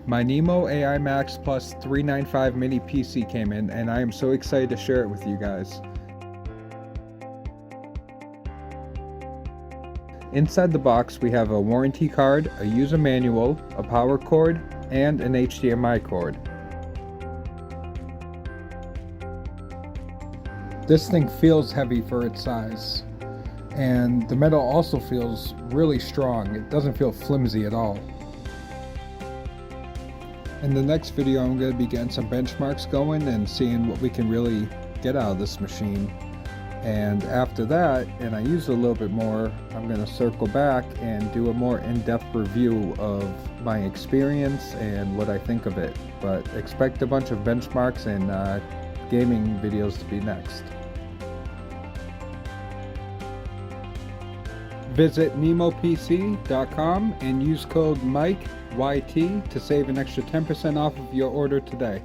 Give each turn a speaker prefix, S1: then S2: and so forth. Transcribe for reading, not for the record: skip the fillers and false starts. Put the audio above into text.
S1: My Nimo AI Max Plus 395 mini PC came in, and I am so excited to share it with you guys. Inside the box we have a warranty card, a user manual, a power cord, and an HDMI cord. This thing feels heavy for its size, and the metal also feels really strong. It doesn't feel flimsy at all. In the next video I'm going to be getting some benchmarks going and seeing what we can really get out of this machine. And after that, and I use it a little bit more, I'm going to circle back and do a more in-depth review of my experience and what I think of it. But expect a bunch of benchmarks and gaming videos to be next. Visit NimoPC.com and use code MikeYT to save an extra 10% off of your order today.